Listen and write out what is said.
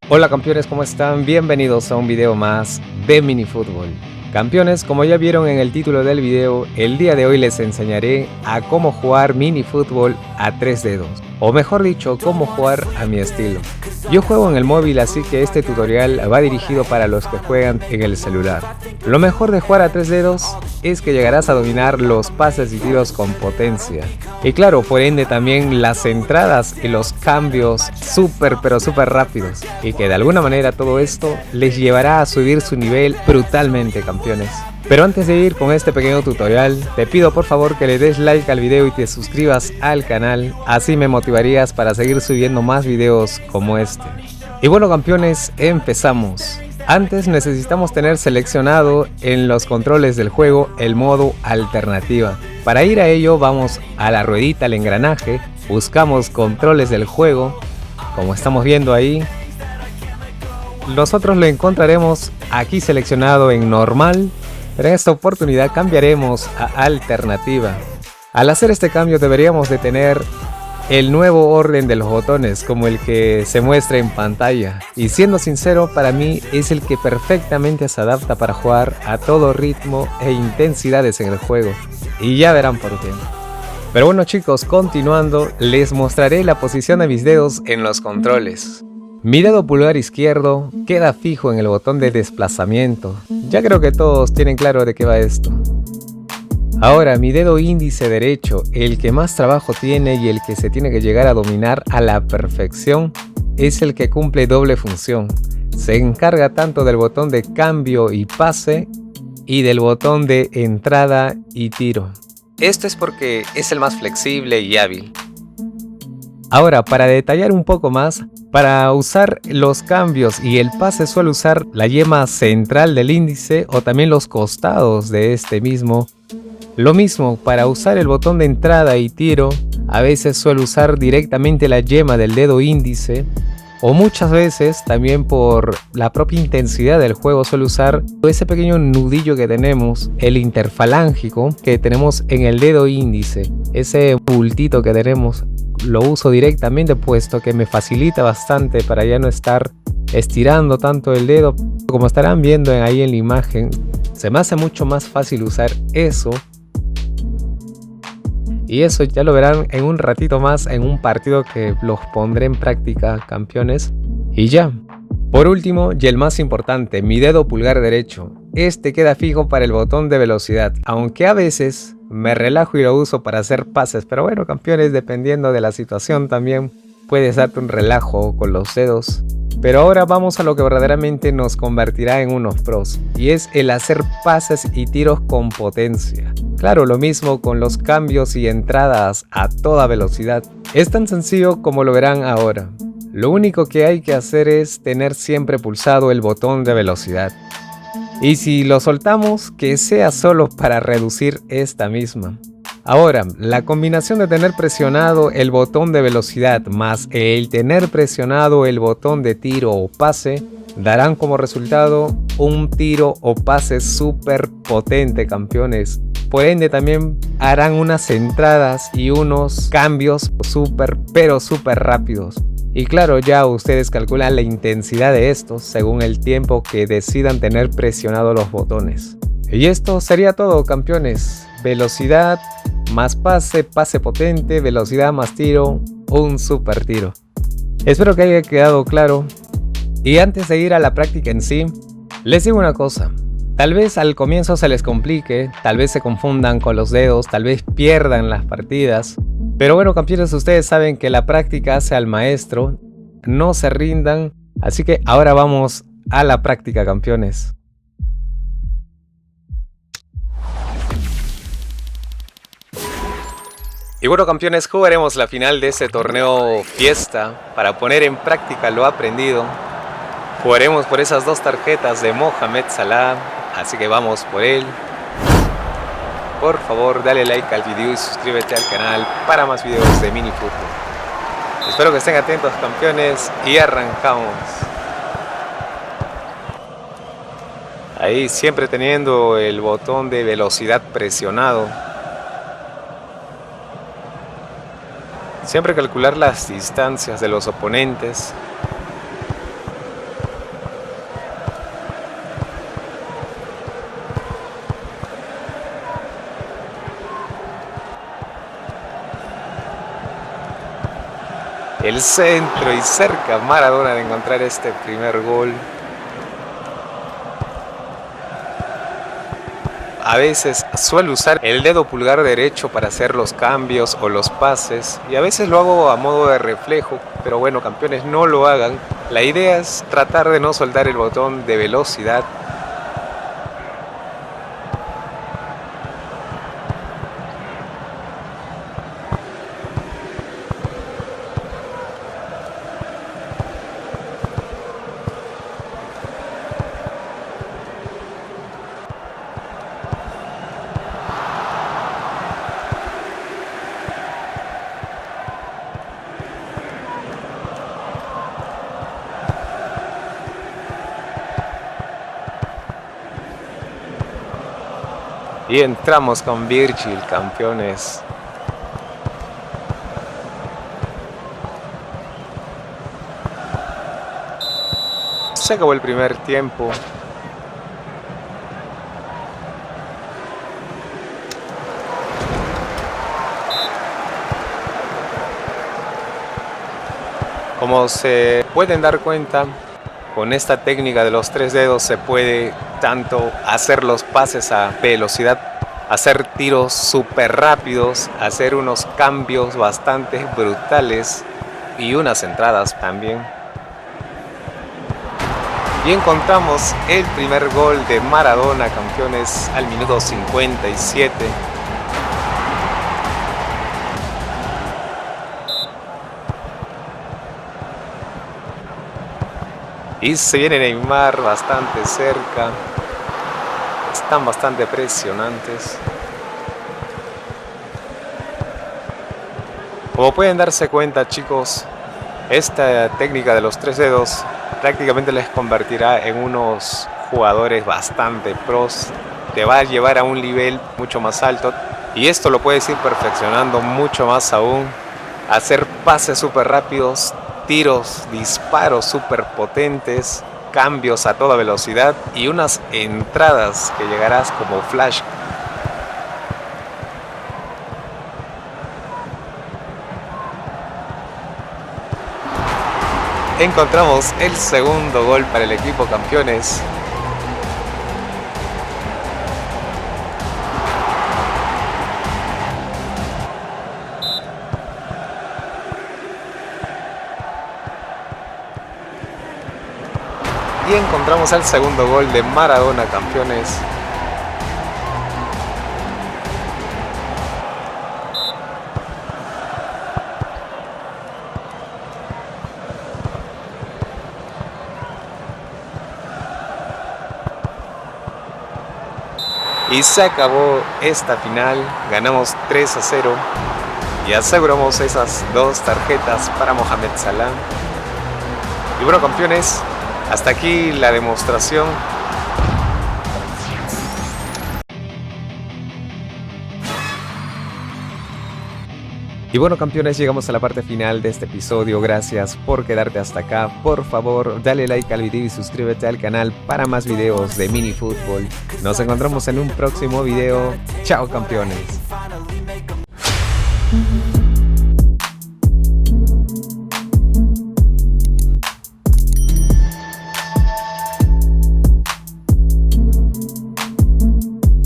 Hola campeones, ¿cómo están? Bienvenidos a un video más de minifútbol. Campeones, como ya vieron en el título del video, el día de hoy les enseñaré a cómo jugar minifútbol a 3 dedos. O mejor dicho, cómo jugar a mi estilo. Yo juego en el móvil, así que este tutorial va dirigido para los que juegan en el celular. Lo mejor de jugar a 3 dedos es que llegarás a dominar los pases y tiros con potencia. Y claro, por ende también las entradas y los cambios súper rápidos. Y que de alguna manera todo esto les llevará a subir su nivel brutalmente, campeones. Pero antes de ir con este pequeño tutorial, te pido por favor que le des like al video y te suscribas al canal, así me motivarías para seguir subiendo más videos como este. Y bueno campeones, empezamos. Antes necesitamos tener seleccionado en los controles del juego el modo alternativa. Para ir a ello vamos a la ruedita, al engranaje, buscamos controles del juego, como estamos viendo ahí. Nosotros lo encontraremos aquí seleccionado en normal, pero en esta oportunidad cambiaremos a alternativa. Al hacer este cambio deberíamos de tener el nuevo orden de los botones como el que se muestra en pantalla. Y siendo sincero, para mí es el que perfectamente se adapta para jugar a todo ritmo e intensidades en el juego. Y ya verán por qué. Pero bueno chicos, continuando, les mostraré la posición de mis dedos en los controles. Mi dedo pulgar izquierdo queda fijo en el botón de desplazamiento. Ya creo que todos tienen claro de qué va esto. Ahora, mi dedo índice derecho, el que más trabajo tiene y el que se tiene que llegar a dominar a la perfección, es el que cumple doble función. Se encarga tanto del botón de cambio y pase y del botón de entrada y tiro. Esto es porque es el más flexible y hábil. Ahora, para detallar un poco más, para usar los cambios y el pase suelo usar la yema central del índice o también los costados de este mismo. Lo mismo, para usar el botón de entrada y tiro, a veces suelo usar directamente la yema del dedo índice, o muchas veces también por la propia intensidad del juego suelo usar ese pequeño nudillo que tenemos, el interfalángico que tenemos en el dedo índice, ese bultito que tenemos. Lo uso directamente puesto que me facilita bastante para ya no estar estirando tanto el dedo. Como estarán viendo ahí en la imagen, se me hace mucho más fácil usar eso. Y eso ya lo verán en un ratito más en un partido que los pondré en práctica, campeones. Y ya. Por último, y el más importante, mi dedo pulgar derecho. Este queda fijo para el botón de velocidad, aunque a veces me relajo y lo uso para hacer pases. Pero bueno, campeones, dependiendo de la situación también puedes darte un relajo con los dedos. Pero ahora vamos a lo que verdaderamente nos convertirá en unos pros, y es el hacer pases y tiros con potencia. Claro, lo mismo con los cambios y entradas a toda velocidad. Es tan sencillo como lo verán ahora. Lo único que hay que hacer es tener siempre pulsado el botón de velocidad. Y si lo soltamos, que sea solo para reducir esta misma. Ahora, la combinación de tener presionado el botón de velocidad más el tener presionado el botón de tiro o pase darán como resultado un tiro o pase súper potente, campeones. Por ende también harán unas entradas y unos cambios súper rápidos. Y claro, ya ustedes calculan la intensidad de estos según el tiempo que decidan tener presionados los botones. Y esto sería todo, campeones. Velocidad más pase, pase potente, velocidad más tiro, un super tiro. Espero que haya quedado claro. Y antes de ir a la práctica en sí, les digo una cosa. Tal vez al comienzo se les complique, tal vez se confundan con los dedos, tal vez pierdan las partidas. Pero bueno, campeones, ustedes saben que la práctica hace al maestro. No se rindan. Así que ahora vamos a la práctica, campeones. Y bueno, campeones, jugaremos la final de este torneo fiesta para poner en práctica lo aprendido. Jugaremos por esas dos tarjetas de Mohamed Salah, así que vamos por él. Por favor, dale like al video y suscríbete al canal para más videos de minifútbol. Espero que estén atentos, campeones, y arrancamos. Ahí siempre teniendo el botón de velocidad presionado. Siempre calcular las distancias de los oponentes. El centro y cerca Maradona de encontrar este primer gol. A veces suelo usar el dedo pulgar derecho para hacer los cambios o los pases y a veces lo hago a modo de reflejo, pero bueno, campeones, no lo hagan. La idea es tratar de no soltar el botón de velocidad. Y entramos con Virgil, campeones. Se acabó el primer tiempo. Como se pueden dar cuenta, con esta técnica de los 3 dedos se puede tanto hacer los pases a velocidad, hacer tiros súper rápidos, hacer unos cambios bastante brutales y unas entradas también. Y encontramos el primer gol de Maradona, campeones, al minuto 57. Y se viene Neymar bastante cerca. Están bastante presionantes. Como pueden darse cuenta, chicos, esta técnica de los 3 dedos prácticamente les convertirá en unos jugadores bastante pros. Te va a llevar a un nivel mucho más alto. Y esto lo puedes ir perfeccionando mucho más aún. Hacer pases súper rápidos, tiros, disparos súper potentes, cambios a toda velocidad y unas entradas que llegarás como flash. Encontramos el segundo gol para el equipo, campeones. Y encontramos el segundo gol de Maradona, campeones. Y se acabó esta final. Ganamos 3-0 y aseguramos esas 2 tarjetas para Mohamed Salah. Y bueno, campeones, hasta aquí la demostración. Y bueno, campeones, llegamos a la parte final de este episodio. Gracias por quedarte hasta acá. Por favor, dale like al video y suscríbete al canal para más videos de mini fútbol. Nos encontramos en un próximo video. Chao, campeones.